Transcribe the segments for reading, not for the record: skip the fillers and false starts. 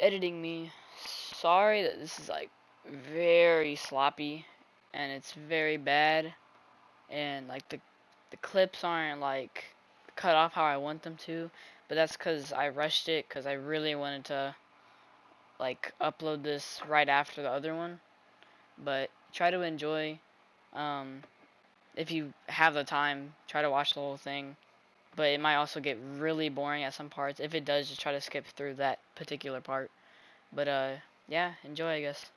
editing me. Sorry that this is like very sloppy and it's very bad, and like the clips aren't like cut off how I want them to, but that's because I rushed it because I really wanted to like upload this right after the other one. But try to enjoy. Um, if you have the time, try to watch the whole thing. But it might also get really boring at some parts. If it does, just try to skip through that particular part. But yeah, enjoy, I guess.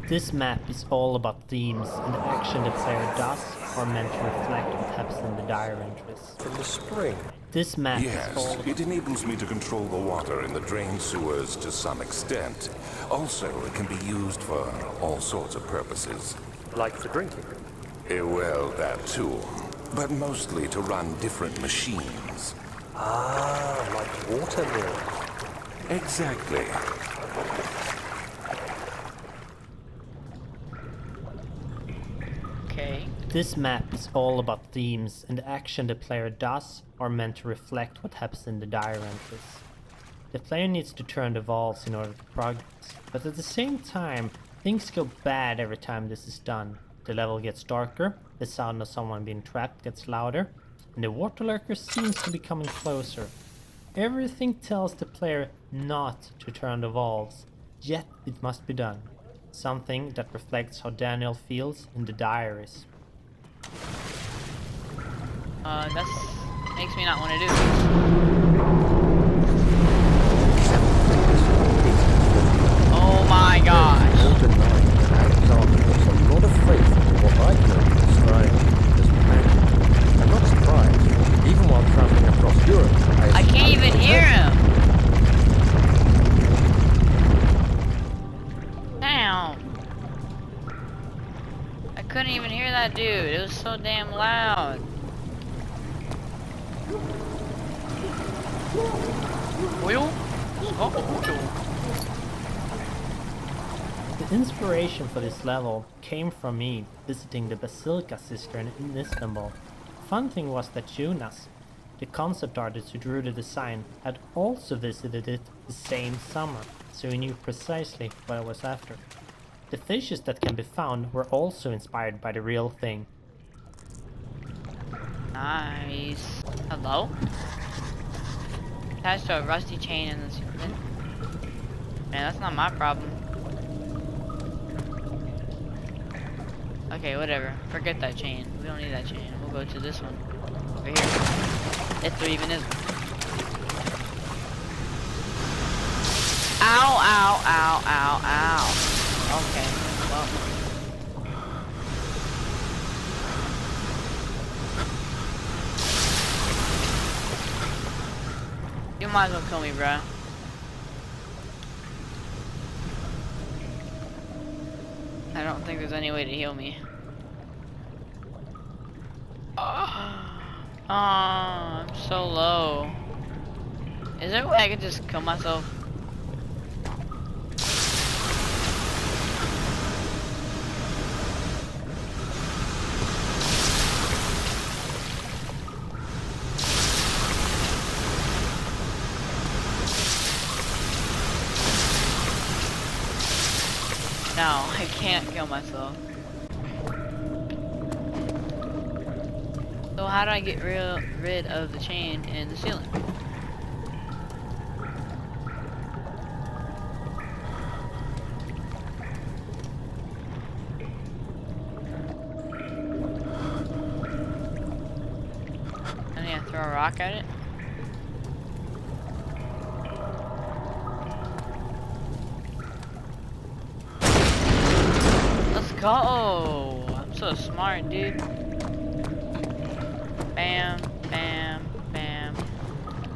This map is all about themes, and the action the player does are meant to reflect what happens in the diary entries. From the spring? This map is all Yes, about... it enables me to control the water in the drain sewers to some extent. Also, it can be used for all sorts of purposes. Like for drinking? Well, that too. But mostly to run different machines. Ah, like water mills. Exactly. Okay. This map is all about themes, and the action the player does are meant to reflect what happens in the diary entries. The player needs to turn the valves in order to progress, but at the same time, things go bad every time this is done. The level gets darker, the sound of someone being trapped gets louder, and the water lurker seems to be coming closer. Everything tells the player not to turn the valves, yet it must be done. Something that reflects how Daniel feels in the diaries. That's makes me not want to do. Oh my gosh. No denying that Alexander puts a lot of faith into what I can only describe as magic. I'm not surprised. Even while traveling across Europe, I can't even hear him. Damn. I couldn't even hear that dude. It was so damn loud. Oil? Oh, The inspiration for this level came from me visiting the Basilica Cistern in Istanbul. Fun thing was that Jonas, the concept artist who drew the design, had also visited it the same summer, so he knew precisely what I was after. The fishes that can be found were also inspired by the real thing. nice. Hello? Attached to a rusty chain in the ceiling. Man, that's not my problem. Okay, whatever. Forget that chain. We don't need that chain. We'll go to this one. Over here. If there even is one. Ow, ow, ow, ow, ow. Okay, well. You might as well kill me, bruh. I don't think there's any way to heal me. Oh, I'm so low. Is there a way I could just kill myself? No, I can't kill myself. So how do I get rid of the chain in the ceiling? I need to throw a rock at it? Let's go! I'm so smart, dude. Bam, bam, bam,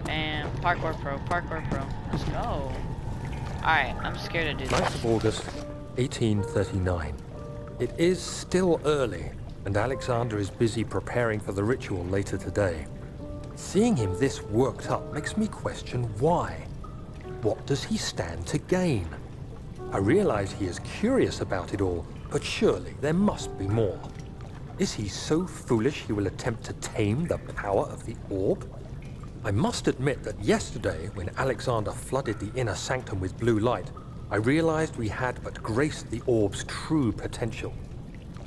bam. Parkour pro, parkour pro. Let's go. Alright, I'm scared to do 9th this. of August, 1839. It is still early, and Alexander is busy preparing for the ritual later today. Seeing him this worked up makes me question why. What does he stand to gain? I realize he is curious about it all, but surely there must be more. Is he so foolish he will attempt to tame the power of the orb? I must admit that yesterday, when Alexander flooded the inner sanctum with blue light, I realized we had but graced the orb's true potential.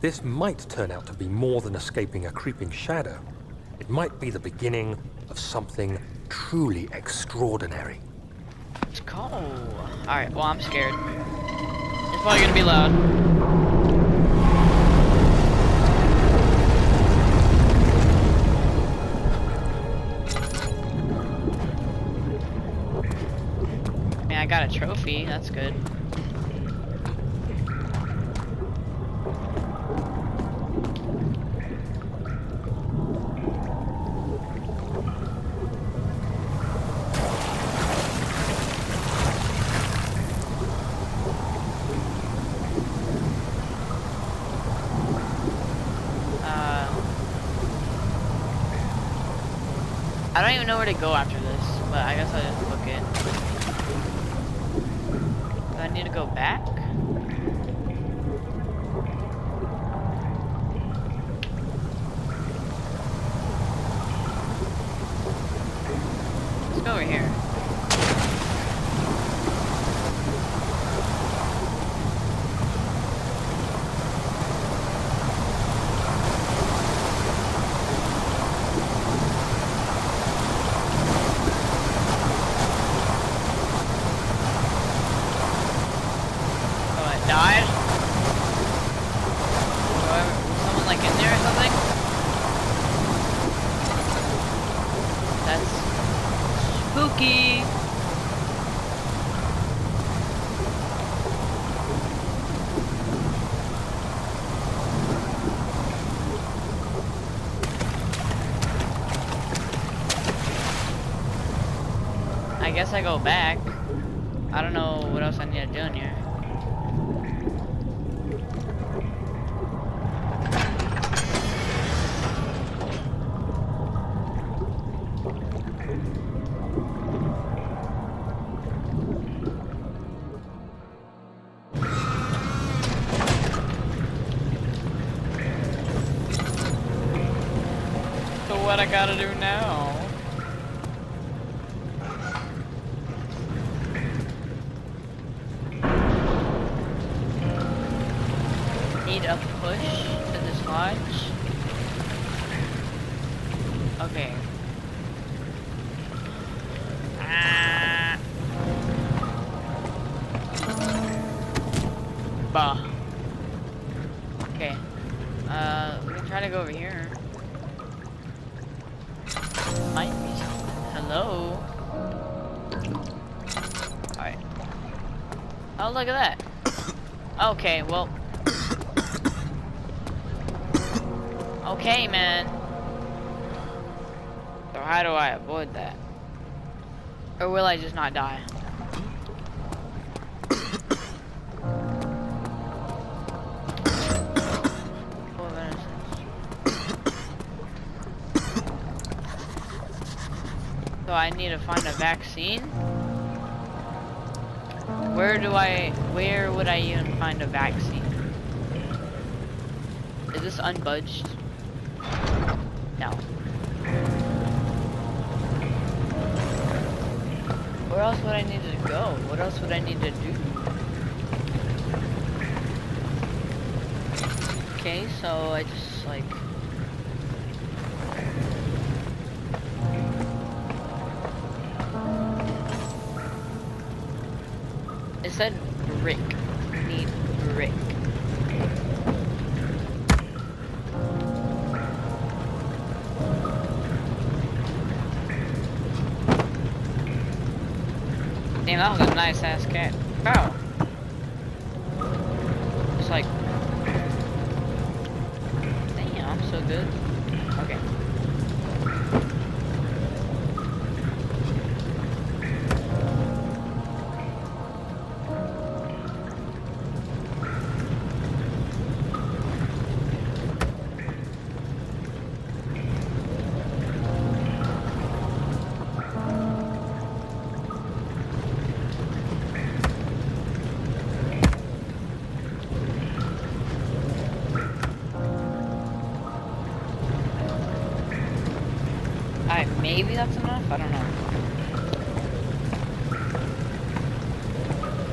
This might turn out to be more than escaping a creeping shadow. It might be the beginning of something truly extraordinary. Let's go. Alright, well, I'm scared. It's probably gonna be loud. Man, I got a trophy. That's good. I don't even know where to go after this, but I guess I'll just book it. Do I need to go back? Let's go over here. Died? Was someone like in there or something? That's spooky. I guess I go back. I don't know what else I need to do in here. So what I gotta do now? Need a push to dislodge? Okay. Bah. Okay. We can try to go over here. Might be something. Hello? Alright. Oh, look at that. Okay, well. Okay, man. So how do I avoid that? Or will I just not die? So I need to find a vaccine? Where would I even find a vaccine? Is this unbudged? No. Where else would I need to go? What else would I need to do? Okay, so I just like... It said brick. Need brick. Damn, that was a nice ass cat. Wow. It's like... Damn, I'm so good. Okay. maybe that's enough? I don't know.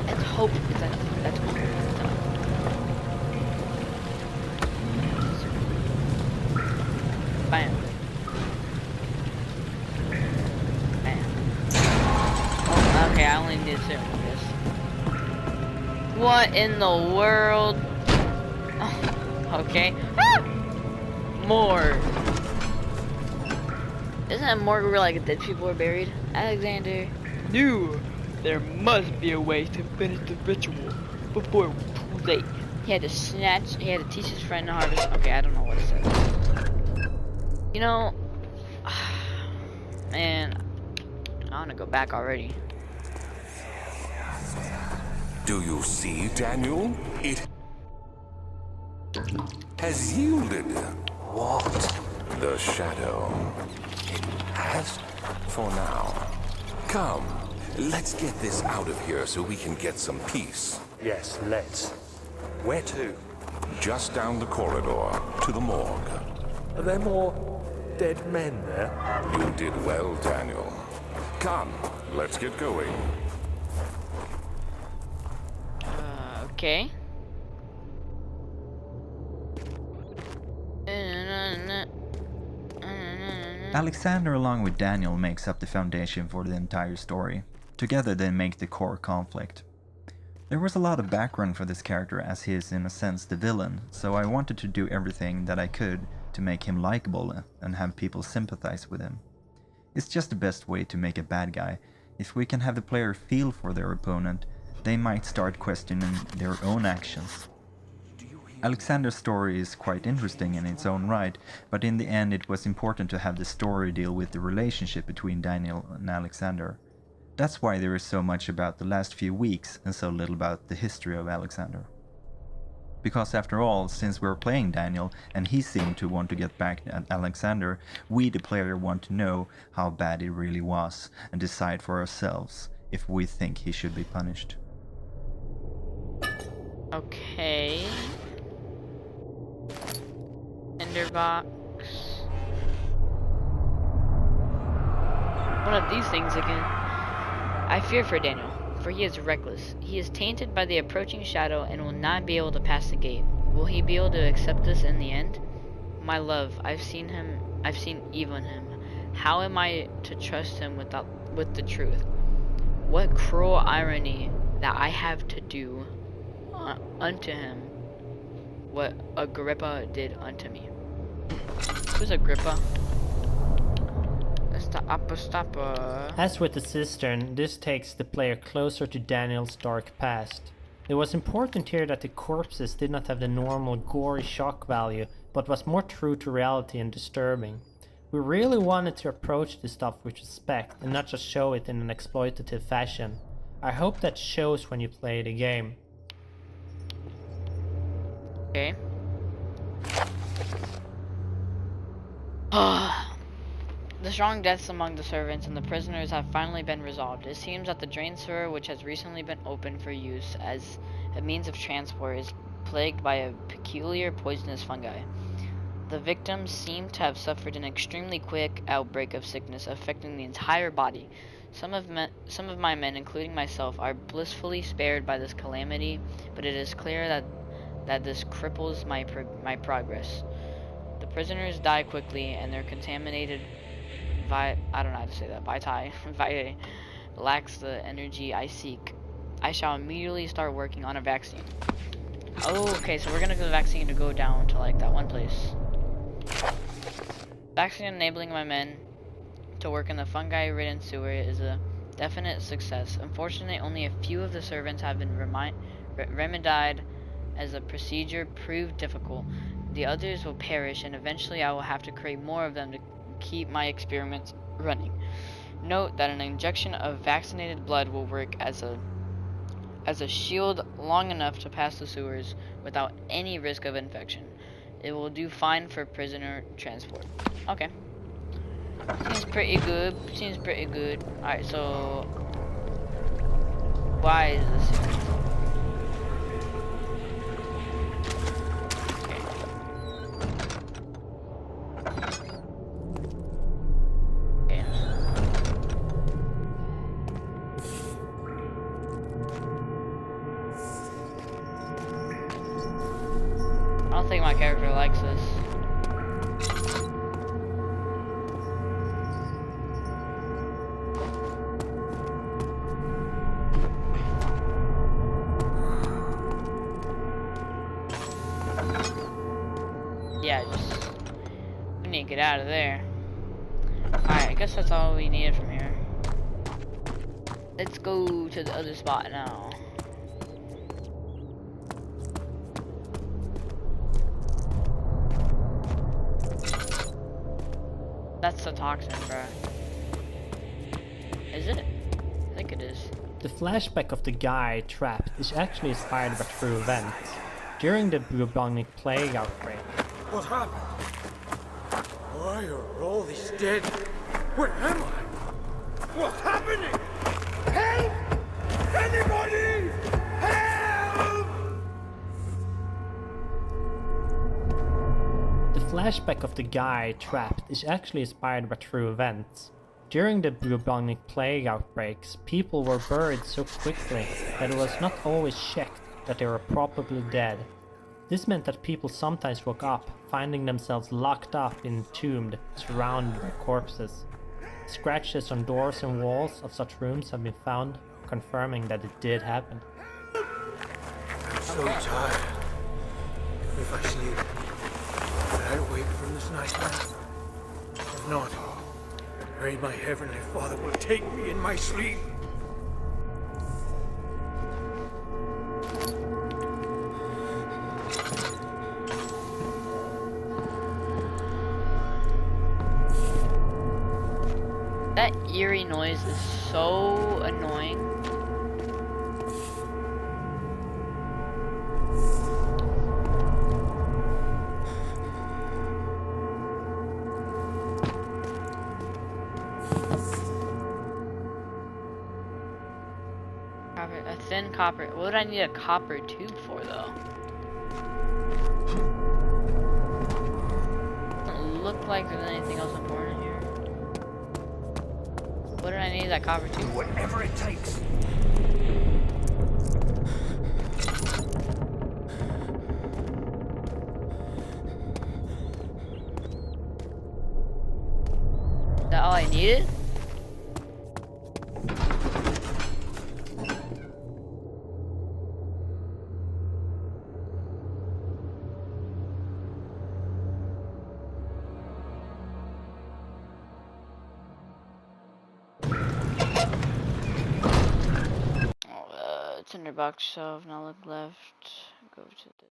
Let's hope it's enough. Let's hope it's enough. Bam. Bam. Oh, okay, I only need 2 of this. What in the world? Oh, okay. Ah! More. Isn't that more where like dead people are buried? Alexander knew there must be a way to finish the ritual before it was too late. He had to teach his friend to harvest. Okay, I don't know what it says. You know, man, I want to go back already. Do you see, Daniel? It has yielded. What? The shadow. It has, for now. Come, let's get this out of here so we can get some peace. Yes, let's. Where to? Just down the corridor to the morgue. Are there more dead men there? You did well, Daniel. Come, let's get going. Okay. Alexander along with Daniel makes up the foundation for the entire story. Together they make the core conflict. There was a lot of background for this character as he is in a sense the villain, so I wanted to do everything that I could to make him likable and have people sympathize with him. It's just the best way to make a bad guy. If we can have the player feel for their opponent, they might start questioning their own actions. Alexander's story is quite interesting in its own right, but in the end it was important to have the story deal with the relationship between Daniel and Alexander. That's why there is so much about the last few weeks and so little about the history of Alexander. Because after all, since we're playing Daniel and he seemed to want to get back at Alexander, we the player want to know how bad it really was and decide for ourselves if we think he should be punished. Okay. Tinderbox. One of these things again. I fear for Daniel, for he is reckless. He is tainted by the approaching shadow and will not be able to pass the gate. Will he be able to accept this in the end? My love, I've seen evil in him. How am I to trust him with the truth? What cruel irony that I have to do unto him what Agrippa did unto me. Who's Agrippa? Stopper. As with the cistern, this takes the player closer to Daniel's dark past. It was important here that the corpses did not have the normal gory shock value, but was more true to reality and disturbing. We really wanted to approach this stuff with respect and not just show it in an exploitative fashion. I hope that shows when you play the game. Okay. The strong deaths among the servants and the prisoners have finally been resolved. It seems that the drain sewer, which has recently been opened for use as a means of transport, is plagued by a peculiar poisonous fungi. The victims seem to have suffered an extremely quick outbreak of sickness affecting the entire body. Some of my men, including myself, are blissfully spared by this calamity, but it is clear that this cripples my progress. The prisoners die quickly, and their contaminated I don't know how to say that. Vitae lacks the energy I seek. I shall immediately start working on a vaccine. Oh, okay, so we're gonna get the vaccine to go down to like that one place. Vaccine enabling my men to work in the fungi-ridden sewer is a definite success. Unfortunately, only a few of the servants have been remedied as the procedure proved difficult. The others will perish, and eventually I will have to create more of them to keep my experiments running. Note that an injection of vaccinated blood will work as a shield long enough to pass the sewers without any risk of infection. It will do fine for prisoner transport. Okay. Seems pretty good. Alright, so why is this here? don't think my character likes this. Yeah, we need to get out of there. Alright, I guess that's all we needed from here. Let's go to the other spot now. That's the toxin, bro. Is it? I think it is. The flashback of the guy trapped is actually inspired by true events. During the bubonic plague outbreak, What happened? Why are all these dead? Where am I? What's happening? Help! Anybody! Help! the flashback of the guy trapped is actually inspired by true events. During the bubonic plague outbreaks, people were buried so quickly that it was not always checked that they were probably dead. This meant that people sometimes woke up, finding themselves locked up, entombed, surrounded by corpses. Scratches on doors and walls of such rooms have been found, confirming that it did happen. I'm so tired. If I sleep, will I wake from this nightmare? If not, I pray my Heavenly Father will take me in my sleep. That eerie noise is so annoying. Copper, a thin copper. What would I need a copper tube for, though? Doesn't look like there's anything else important here. What did I need that copper tube? Whatever it takes. Is that all I needed? Tinderbox shelf, now look left, go to the...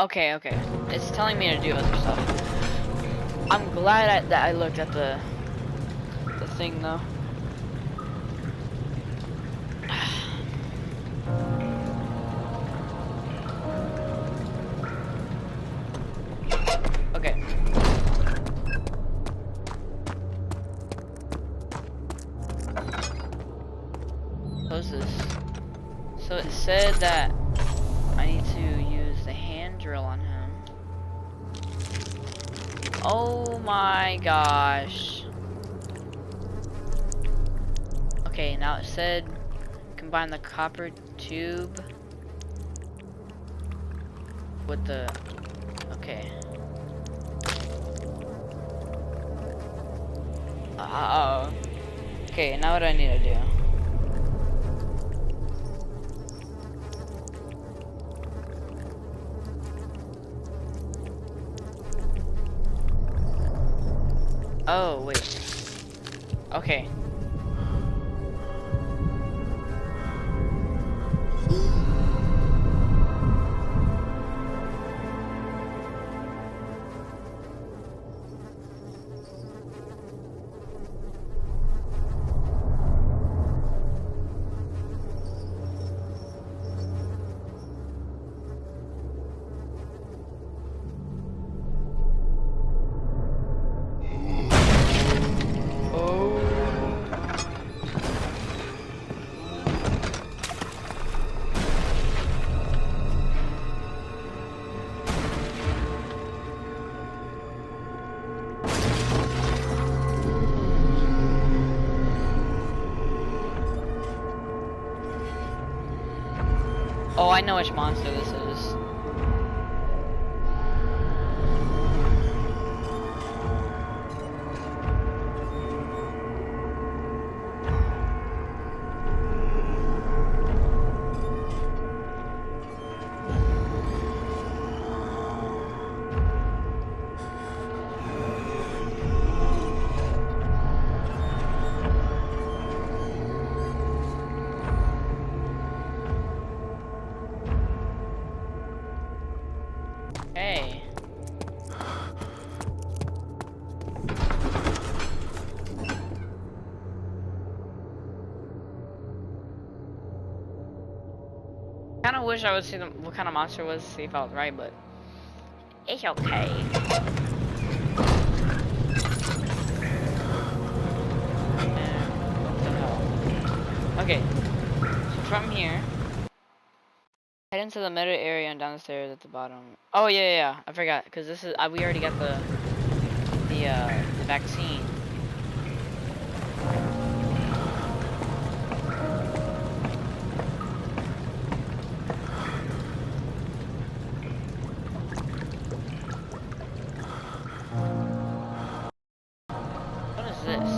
Okay, it's telling me to do other stuff. I'm glad that I looked at the thing, though. Okay. Close this. So it said that I need to use the hand drill on him. Oh my gosh. Okay, now it said combine the copper tube with the... Okay. Okay, now what do I need to do? Oh, wait. Okay. know which monster this is. Hey. Kinda wish I would see what kind of monster it was to see if I was right, but it's okay. What the hell? Okay, so from here, head into the middle area and down the stairs at the bottom. Oh yeah, I forgot, because this is we already got the vaccine. What is this?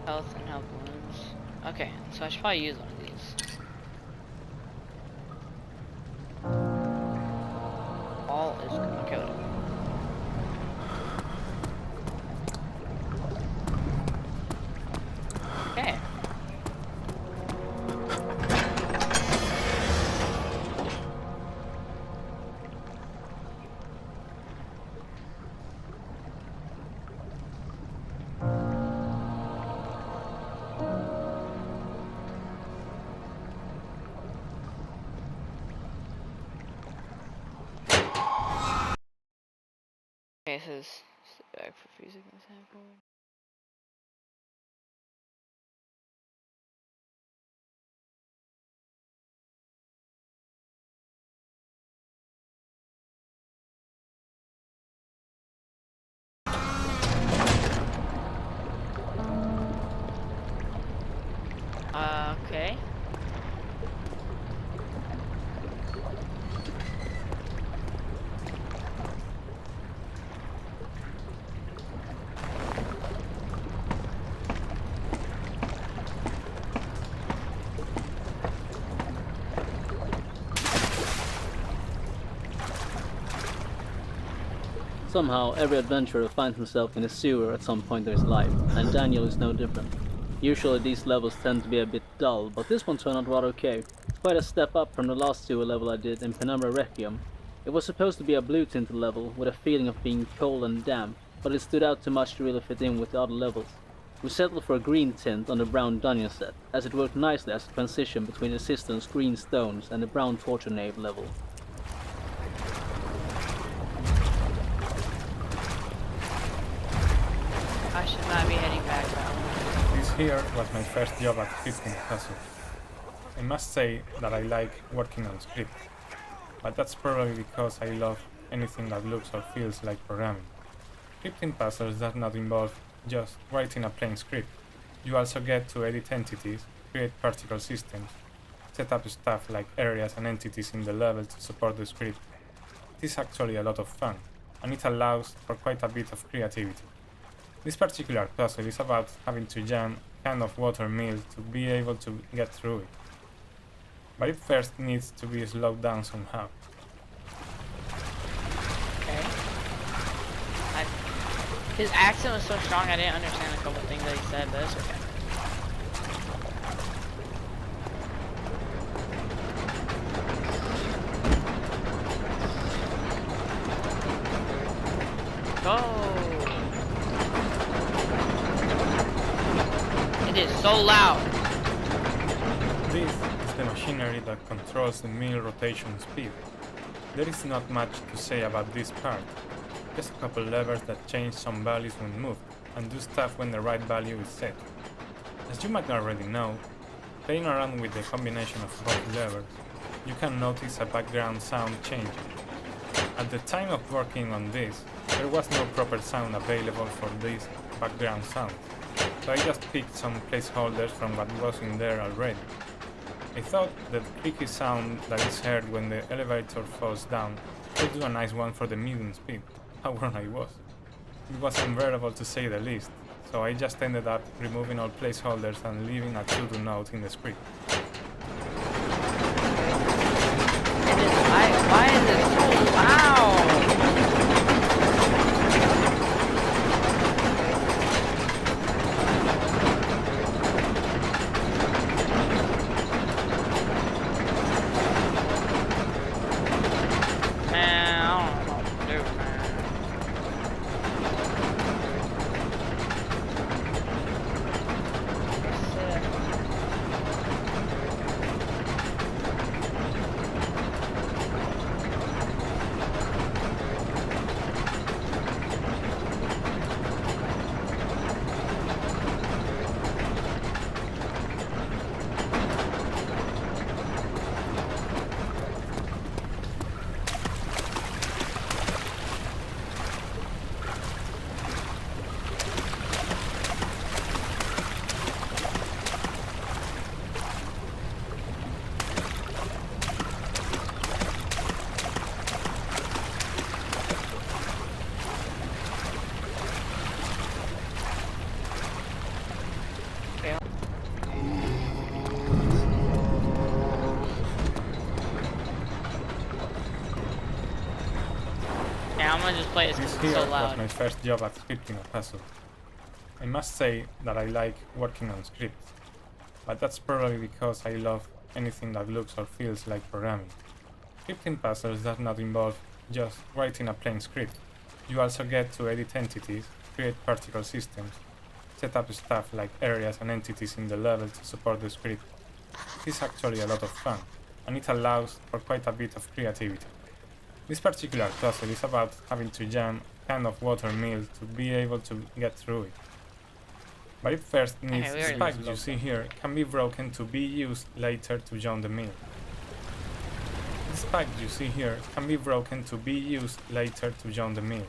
Health and health wounds. Okay, so I should probably use one of these. All is okay. Okay. Okay, so this is back for freezing example. Okay. Somehow, every adventurer finds himself in a sewer at some point in his life, and Daniel is no different. Usually these levels tend to be a bit dull, but this one turned out rather okay. It's quite a step up from the last sewer level I did in Penumbra Requiem. It was supposed to be a blue tinted level, with a feeling of being cold and damp, but it stood out too much to really fit in with the other levels. We settled for a green tint on the brown dungeon set, as it worked nicely as a transition between the Assistant's green stones and the brown torture nave level. I should not be heading back now. This here was my first job at 15 Castle. I must say that I like working on script, but that's probably because I love anything that looks or feels like programming. Scripting puzzles does not involve just writing a plain script. You also get to edit entities, create particle systems, set up stuff like areas and entities in the level to support the script. It is actually a lot of fun, and it allows for quite a bit of creativity. This particular puzzle is about having to jam a can of water mill to be able to get through it. But it first needs to be slowed down somehow. Okay. His accent was so strong I didn't understand a couple things that he said, but it's okay. Go! It is so loud! This is the machinery that controls the mill rotation speed. There is not much to say about this part. Just a couple levers that change some values when moved, and do stuff when the right value is set. As you might already know, playing around with the combination of both levers, you can notice a background sound change. At the time of working on this, there was no proper sound available for this background sound, so I just picked some placeholders from what was in there already. I thought that creaky sound that is heard when the elevator falls down could do a nice one for the medium speed. How wrong I was. It was unbearable to say the least, so I just ended up removing all placeholders and leaving a to-do note in the script. Why is it so loud? Man, I don't know what to do, man. Yeah, I'm gonna just play it because This it's here so was loud. my first job at scripting a puzzle. I must say that I like working on scripts, but that's probably because I love anything that looks or feels like programming. Scripting puzzles does not involve just writing a plain script. You also get to edit entities, create particle systems, set up stuff like areas and entities in the level to support the script. It is actually a lot of fun, and it allows for quite a bit of creativity. This particular puzzle is about having to jam a can of water mill to be able to get through it. But it first needs we the already pipe looked you at see here can be broken to be used later to join the mill. This pipe you see here can be broken to be used later to join the mill.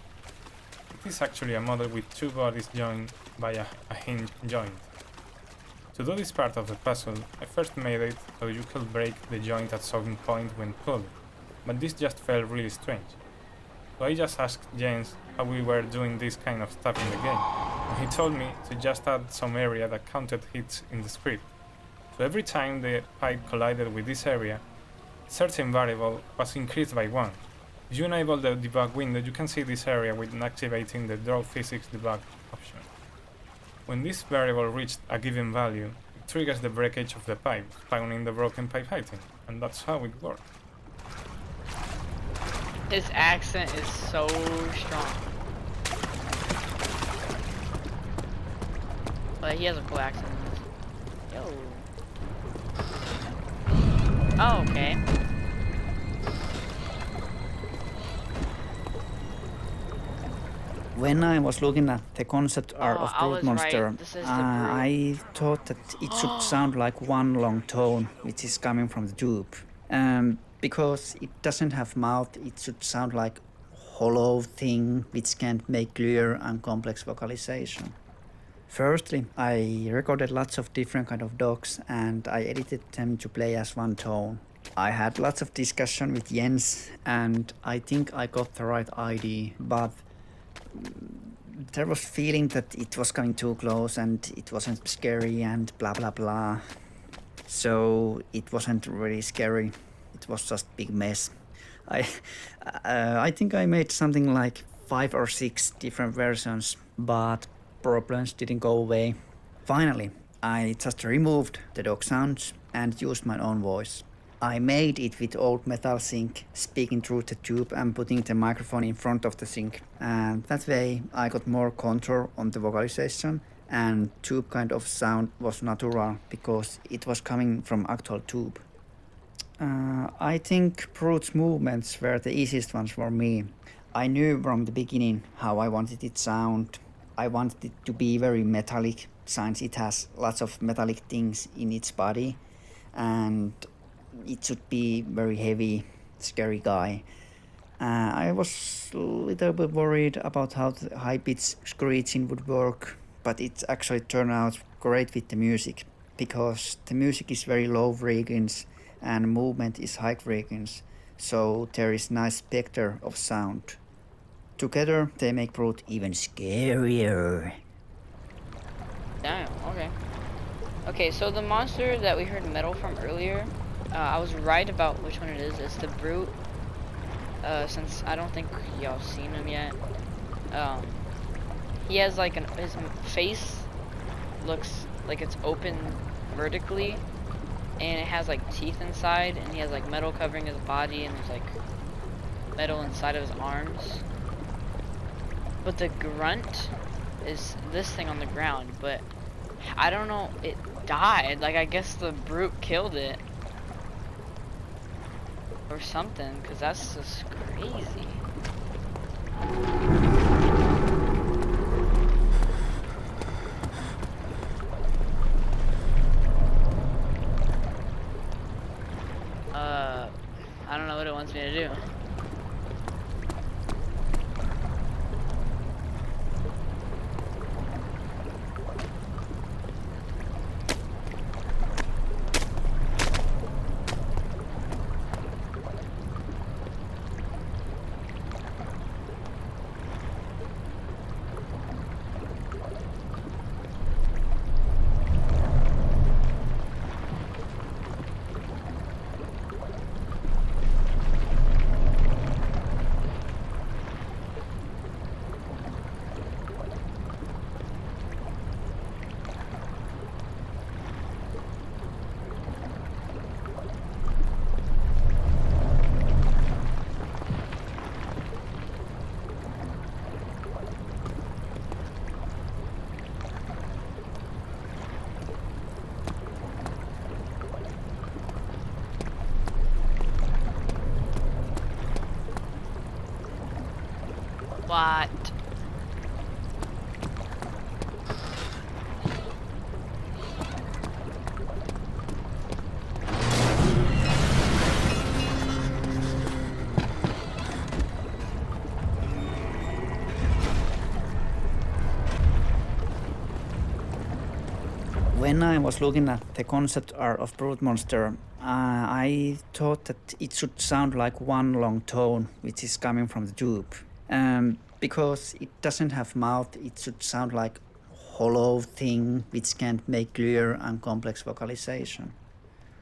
It is actually a model with two bodies joined by a hinge joint. To do this part of the puzzle, I first made it so you could break the joint at some point when pulling, but this just felt really strange. So I just asked James how we were doing this kind of stuff in the game, and he told me to just add some area that counted hits in the script. So every time the pipe collided with this area, a certain variable was increased by 1. If you enable the debug window, you can see this area with activating the draw physics debug option. When this variable reached a given value, it triggers the breakage of the pipe, spawning the broken pipe item, and that's how it works. His accent is so strong. But he has a cool accent. Yo. Oh, okay. When I was looking at the concept art of I Brute was Monster, right. This is the Brute. I thought that it should sound like one long tone, which is coming from the tube. Because it doesn't have mouth, it should sound like hollow thing which can't make clear and complex vocalization. Firstly, I recorded lots of different kind of dogs and I edited them to play as one tone. I had lots of discussion with Jens and I think I got the right idea, but there was feeling that it was coming too close and it wasn't scary and blah blah blah. So it wasn't really scary. It was just big mess. I think I made something like 5 or 6 different versions, but problems didn't go away. Finally, I just removed the dog sounds and used my own voice. I made it with old metal sink, speaking through the tube and putting the microphone in front of the sink. And that way I got more control on the vocalization and tube kind of sound was natural because it was coming from actual tube. I think Brute's movements were the easiest ones for me. I knew from the beginning how I wanted it to sound. I wanted it to be very metallic, since it has lots of metallic things in its body, and it should be very heavy, scary guy. I was a little bit worried about how the high-pitched screeching would work, but it actually turned out great with the music. because the music is very low frequency and movement is high frequency, so there is nice spectre of sound. Together they make Brute even scarier. Damn, okay. Okay, so the monster that we heard metal from earlier, I was right about which one it is. It's the Brute. Since I don't think y'all seen him yet. He has like his face looks like it's open vertically, and it has like teeth inside, and he has like metal covering his body, and there's like metal inside of his arms. But the grunt is this thing on the ground, but I don't know, it died. Like, I guess the Brute killed it. Or something, because that's just crazy. I don't know what it wants me to do. What? When I was looking at the concept art of Brute Monster, I thought that it should sound like one long tone which is coming from the tube. Because it doesn't have mouth, it should sound like hollow thing which can't make clear and complex vocalization.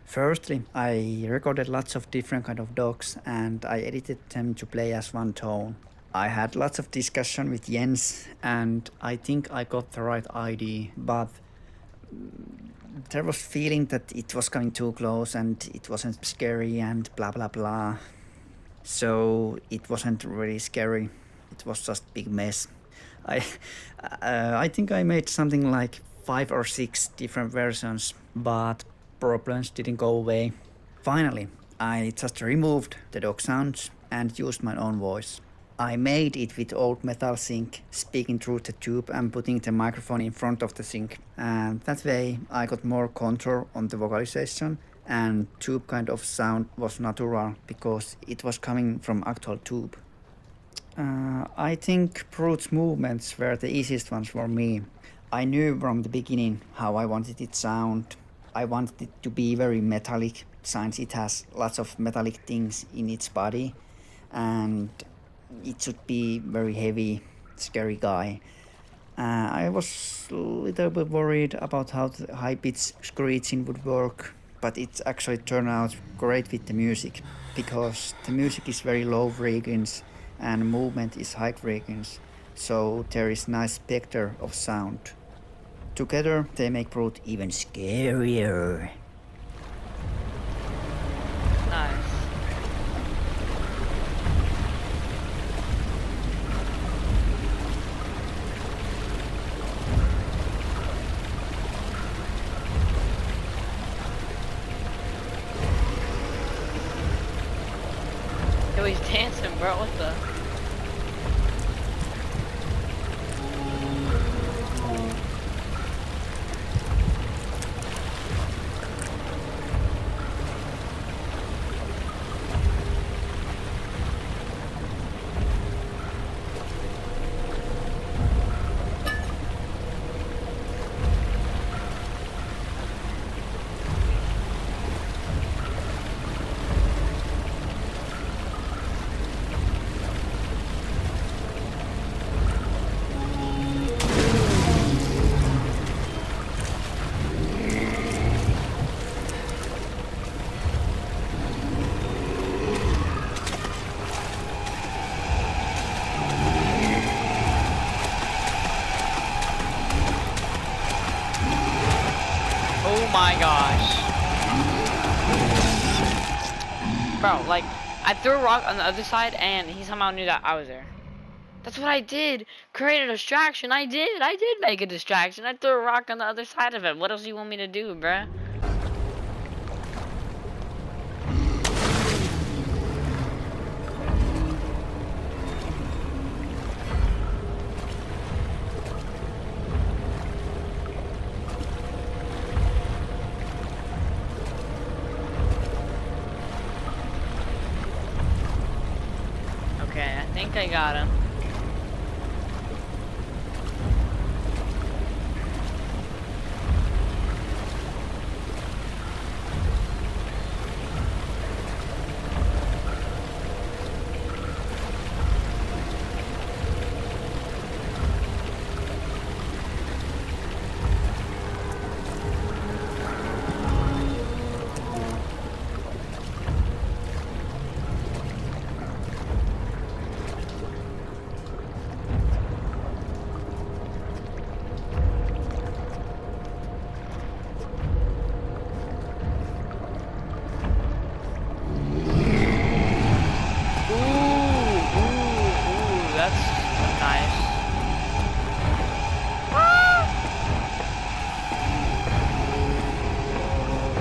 Firstly, I recorded lots of different kind of dogs and I edited them to play as one tone. I had lots of discussion with Jens and I think I got the right idea, but there was feeling that it was coming too close and it wasn't scary and blah blah blah. So it wasn't really scary. It was just big mess. I think I made something like 5 or 6 different versions, but problems didn't go away. Finally, I just removed the dog sounds and used my own voice. I made it with old metal sync, speaking through the tube and putting the microphone in front of the sync. And that way I got more control on the vocalization, and tube kind of sound was natural because it was coming from actual tube. I think Brute's movements were the easiest ones for me. I knew from the beginning how I wanted it to sound. I wanted it to be very metallic, since it has lots of metallic things in its body, and it should be very heavy, scary guy. I was a little bit worried about how the high-pitched screeching would work, but it actually turned out great with the music, because the music is very low frequency and movement is high frequency, so there is nice spectre of sound. Together they make Brute even scarier. Nice. Yo, he's dancing, bro. What the? my gosh. Bro, like, I threw a rock on the other side and he somehow knew that I was there. That's what I did. Create a distraction. I did make a distraction. I threw a rock on the other side of it. What else do you want me to do, bruh? Okay, I think I got him.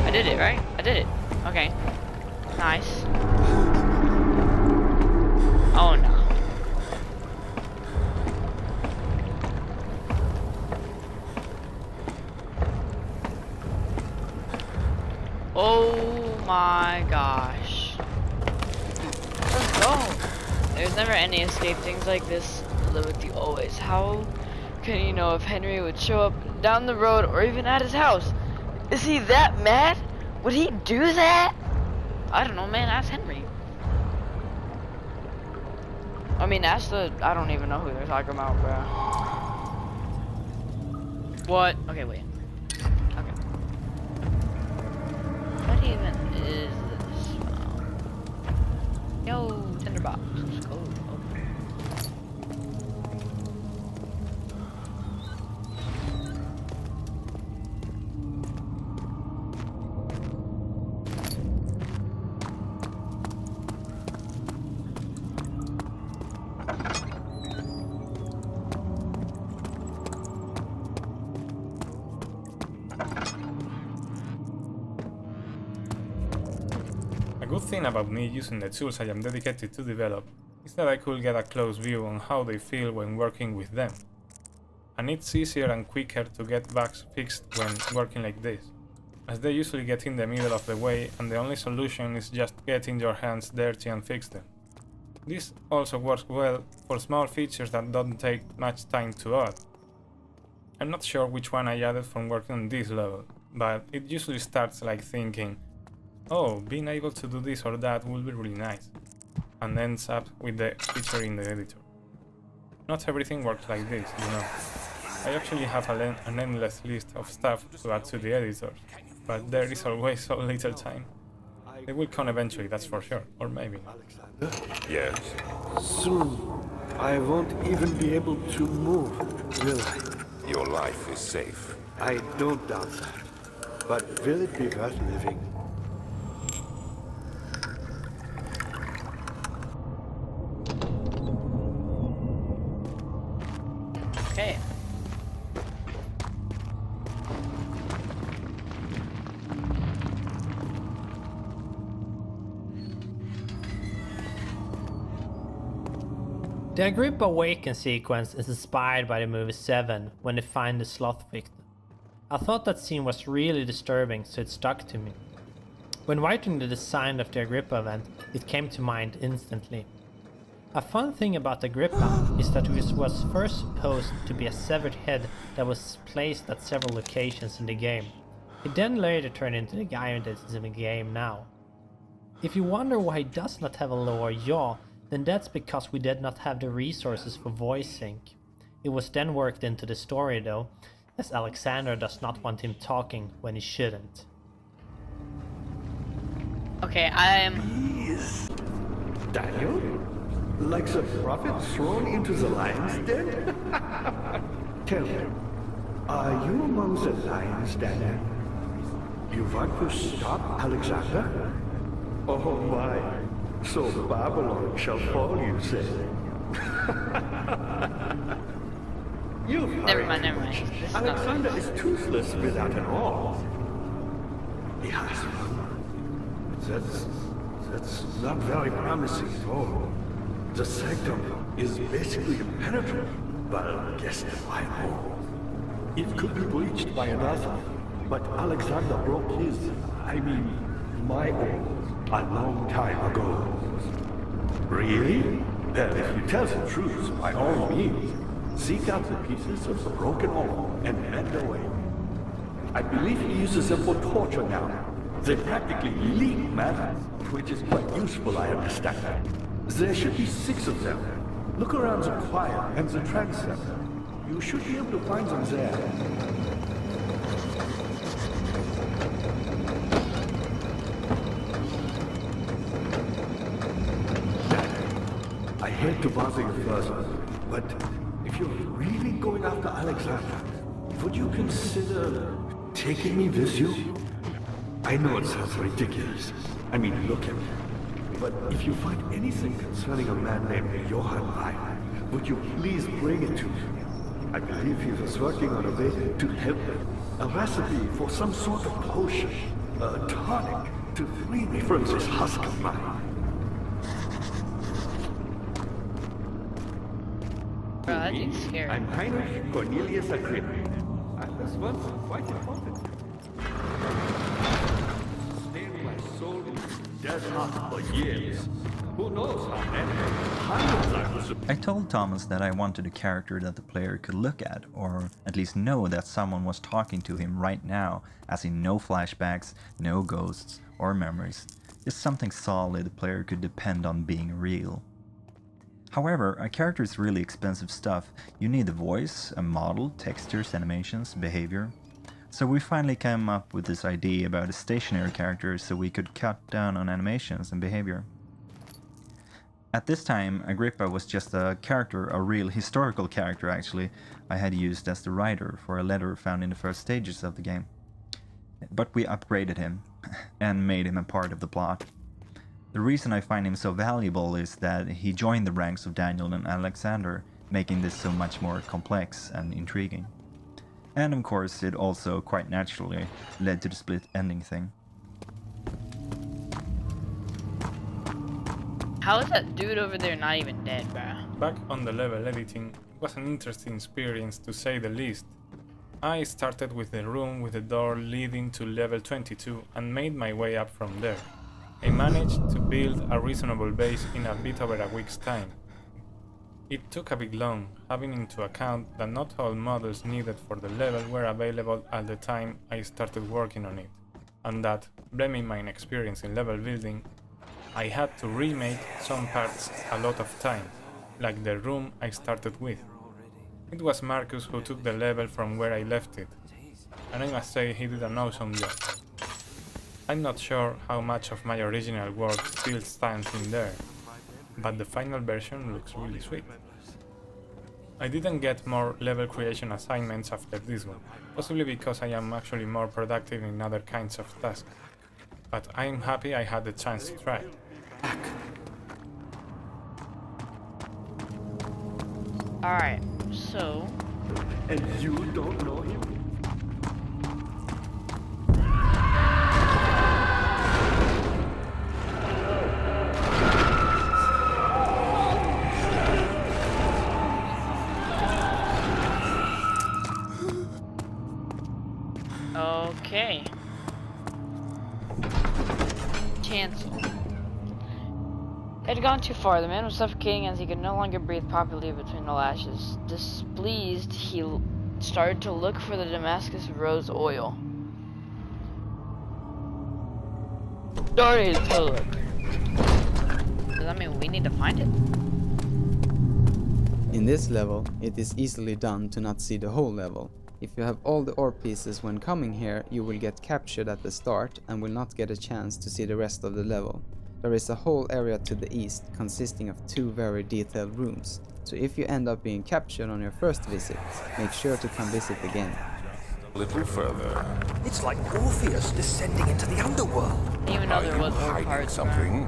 I did it, right? I did it. Okay. Nice. Oh no. Oh my gosh. Let's go. There's never any escape things like this. Live with you always. How can you know if Henry would show up down the road or even at his house? Is he that mad? Would he do that? I don't know, man. Ask Henry. I mean, ask the... I don't even know who they're talking about, bro. What? Okay, wait. Okay. What even is this? Yo, tinderbox. Let's go. A good thing about me using the tools I am dedicated to develop is that I could get a close view on how they feel when working with them. And it's easier and quicker to get bugs fixed when working like this, as they usually get in the middle of the way and the only solution is just getting your hands dirty and fix them. This also works well for small features that don't take much time to add. I'm not sure which one I added from working on this level, but it usually starts like thinking, oh, being able to do this or that will be really nice, and ends up with the feature in the editor. Not everything works like this, you know. I actually have an endless list of stuff to add to the editor, but there is always so little time. They will come eventually, that's for sure, or maybe not. Yes. Soon, I won't even be able to move, will I? Your life is safe. I don't doubt that. But will it be worth living? Okay. The Agrippa Awaken sequence is inspired by the movie 7 when they find the sloth victim. I thought that scene was really disturbing, so it stuck to me. When writing the design of the Agrippa event, it came to mind instantly. A fun thing about Agrippa is that it was first supposed to be a severed head that was placed at several locations in the game. It then later turned into the guy that is in the game now. If you wonder why he does not have a lower jaw, then that's because we did not have the resources for voice sync. It was then worked into the story though, as Alexander does not want him talking when he shouldn't. Okay, I'm... Daniel? Like a prophet thrown into the lion's den? Tell me, are you among the lions, Daniel? You want to stop Alexander? Oh my, so Babylon shall fall, you say? Never mind. This is not Alexander is toothless without an awl. Yes, that's not very promising at all. The sanctum is basically impenetrable, but against the white hole. It could be breached by another, but Alexander broke his, my awl, a long time ago. Really? Well, if you tell the truth, by all means, seek out the pieces of the broken awl and mend away. I believe he uses them for torture now. They practically leak matter, which is quite useful, I understand. There should be 6 of them. Look around the choir and the transept. You should be able to find them there. I hate to bother you further, but if you're really going after Alexander, would you consider taking me with you? I know it sounds ridiculous. I mean, look at me. But if you find anything concerning a man named Johann Wein, would you please bring it to me? I believe he was working on a way to help him. A recipe for some sort of potion, a tonic, to free me from this husk of mine. Bro, that thing's scary. I'm Heinrich Cornelius Agrippa. I was once quite important. Stayed my soul in dead hot for years. Who knows how many? Hundreds I was. I told Thomas that I wanted a character that the player could look at, or at least know that someone was talking to him right now, as in no flashbacks, no ghosts, or memories. Just something solid the player could depend on being real. However, a character is really expensive stuff. You need a voice, a model, textures, animations, behavior. So we finally came up with this idea about a stationary character so we could cut down on animations and behavior. At this time, Agrippa was just a character, a real historical character actually, I had used as the writer for a letter found in the first stages of the game. But we upgraded him and made him a part of the plot. The reason I find him so valuable is that he joined the ranks of Daniel and Alexander, making this so much more complex and intriguing. And of course, it also quite naturally led to the split ending thing. How is that dude over there not even dead, bro? Back on the level editing, it was an interesting experience to say the least. I started with the room with the door leading to level 22 and made my way up from there. I managed to build a reasonable base in a bit over a week's time. It took a bit long, having into account that not all models needed for the level were available at the time I started working on it, and that, blaming my inexperience in level building, I had to remake some parts a lot of time, like the room I started with. It was Marcus who took the level from where I left it, and I must say he did an awesome job. I'm not sure how much of my original work still stands in there, but the final version looks really sweet. I didn't get more level creation assignments after this one, possibly because I am actually more productive in other kinds of tasks, but I'm happy I had the chance to try. Alright, so... And you don't know him? Okay. Cancel. It had gone too far. The man was suffocating as he could no longer breathe properly between the lashes. Displeased, he started to look for the Damascus rose oil. Started to look. Does that mean we need to find it? In this level, it is easily done to not see the whole level. If you have all the ore pieces when coming here, you will get captured at the start and will not get a chance to see the rest of the level. There is a whole area to the east consisting of 2 very detailed rooms, so if you end up being captured on your first visit, make sure to come visit again. A little further. It's like Orpheus descending into the underworld. Even though Are there you was orb hiding parts. something?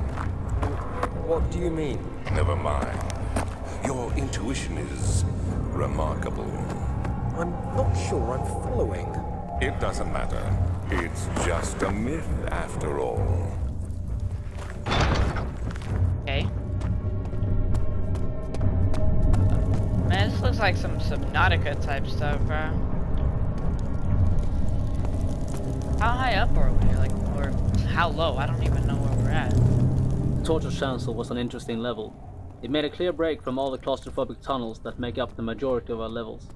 What do you mean? Never mind. Your intuition is remarkable. I'm not sure I'm following. It doesn't matter. It's just a myth after all. Okay. Man, this looks like some Subnautica type stuff, bro. How high up are we? Like, or how low? I don't even know where we're at. Torture Chancel was an interesting level. It made a clear break from all the claustrophobic tunnels that make up the majority of our levels.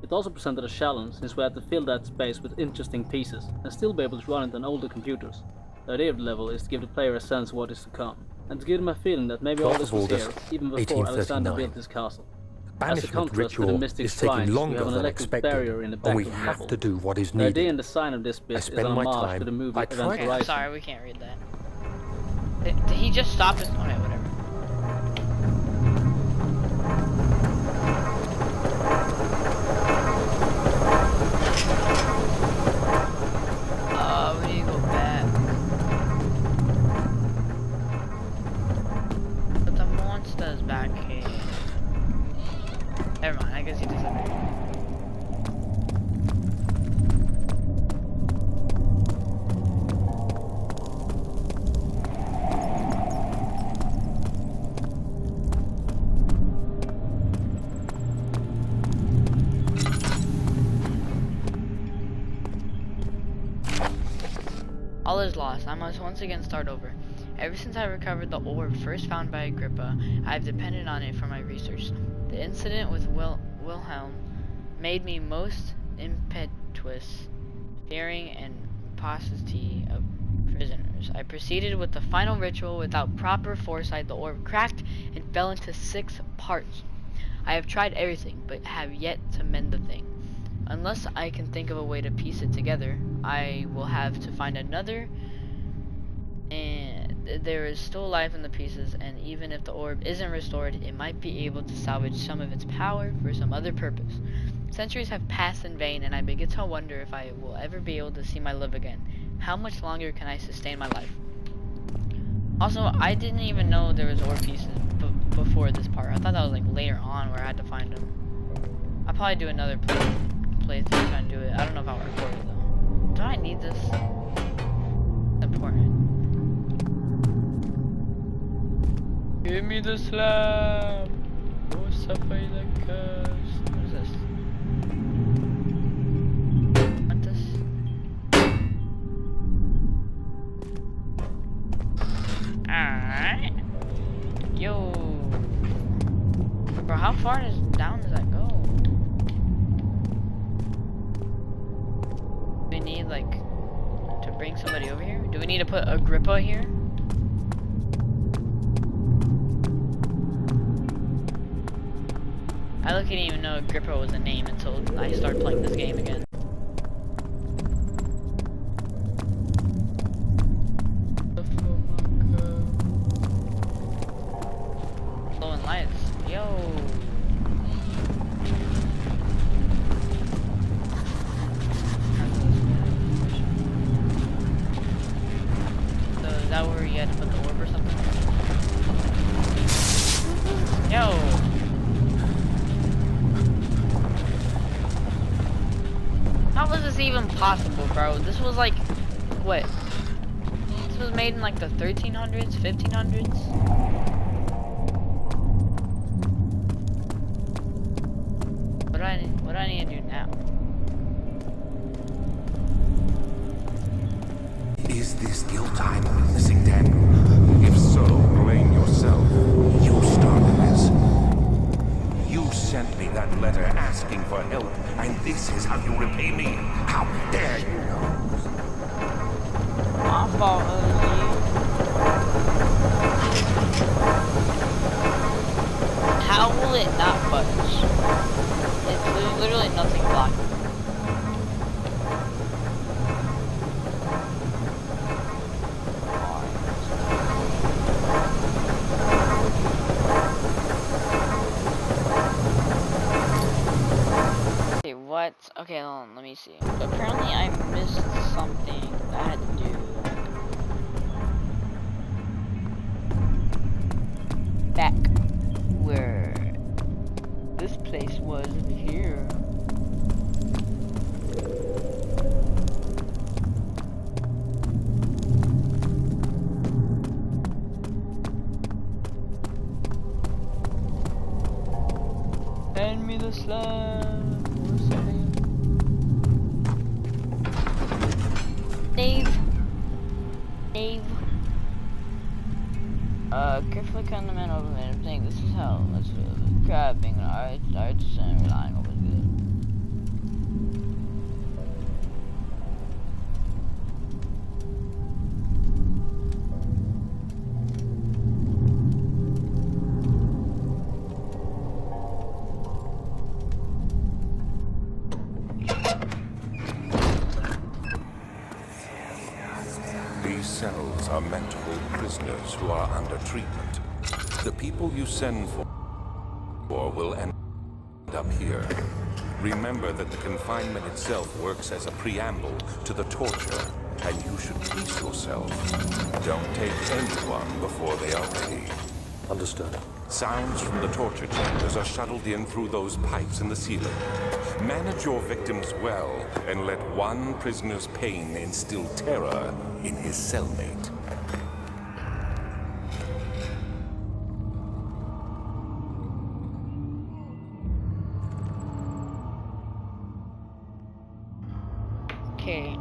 It also presented a challenge since we had to fill that space with interesting pieces and still be able to run it on older computers. The idea of the level is to give the player a sense of what is to come, and to give them a feeling that maybe all 12th this of was August, here even before Alexander 1839. built his castle. As a Banishment contrast to the ritual mystic is taking shrines, we longer have an than electric expected, barrier in the and back we of the have level. to do what is The idea needed. and design of this I bit is spend an my homage time. to the movie I Event try to- Okay, Horizon. sorry, we can't read that. Did he just stop us? Okay, whatever. We need to go back. But the monster's back here. Never mind, I guess he disappeared. All is lost. I must once again start over. Ever since I recovered the orb first found by Agrippa, I have depended on it for my research. The incident with Wilhelm made me most impetuous, fearing and paucity of prisoners. I proceeded with the final ritual without proper foresight. The orb cracked and fell into 6 parts. I have tried everything, but have yet to mend the thing. Unless I can think of a way to piece it together, I will have to find another, and there is still life in the pieces, and even if the orb isn't restored, it might be able to salvage some of its power for some other purpose. Centuries have passed in vain, and I begin to wonder if I will ever be able to see my love again. How much longer can I sustain my life? Also, I didn't even know there was orb pieces before this part. I thought that was like later on where I had to find them. I'll probably do another playthrough trying to do it. I don't know if I'll record it though. Do I need this? It's important. Give me the slab. Oh, suffer the curse. What is this? Want this? Alright. Yo. Bro, how far down does that go? We need like to bring somebody over here? Do we need to put Agrippa here? I didn't even know Agrippa was a name until I started playing this game again. Glowing lights. Yo. So is that where you had to put the orb or something? Yo. How was this even possible, bro? This was like, what? This was made in like the 1300s, 1500s? What do I need to do now? Is this guilt I'm witnessing, Daniel? If so, blame yourself. You started this. You sent me that letter asking for help, and this is how you repay me? How dare you? My fault, How will it not budge? There's literally nothing blocking. Okay, what? what? Okay, hold on, let me see. Apparently I missed something that I had to do. Back where this place was over here. Hand me the slime. Dave. Carefully cut the man over the thing. This is how let's feel it. Grabbing I just am relying over good. These cells are meant to hold prisoners who are under treatment. The people you send for will end up here. Remember that the confinement itself works as a preamble to the torture, and you should pace yourself. Don't take anyone before they are ready. Understood. Sounds from the torture chambers are shuttled in through those pipes in the ceiling. Manage your victims well, and let one prisoner's pain instill terror in his cellmate. Okay.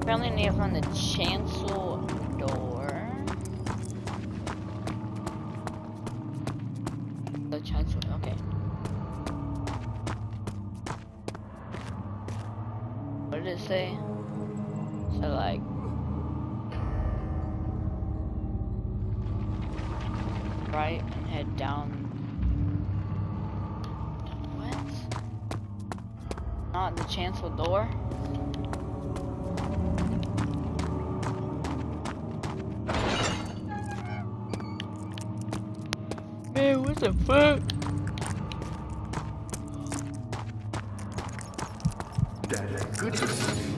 Apparently I need to find the chancel door. The chancel, okay. What did it say? So like right and head down. What? Not the chancel door? Man, what the fuck? That's good to see.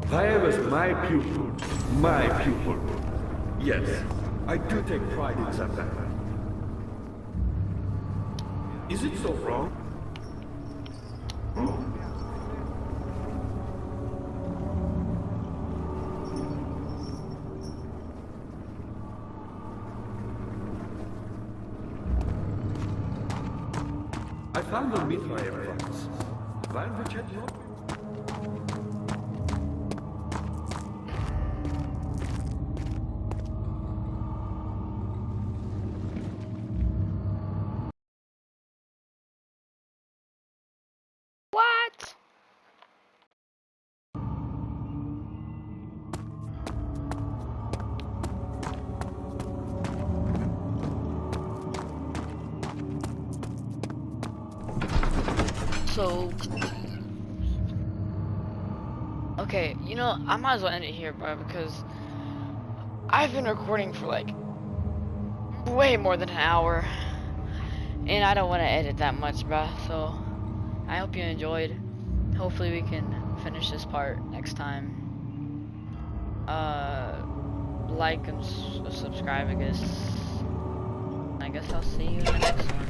Fire was my pupil. My pupil. Yes, I do take pride in that. Is it so wrong? I found the Mithraeum funds. Van which had not What? So, okay, you know, I might as well end it here, bro, because I've been recording for like way more than an hour, and I don't want to edit that much, bro. So, I hope you enjoyed. Hopefully, we can finish this part next time. Like and subscribe, I guess. I guess I'll see you in the next one.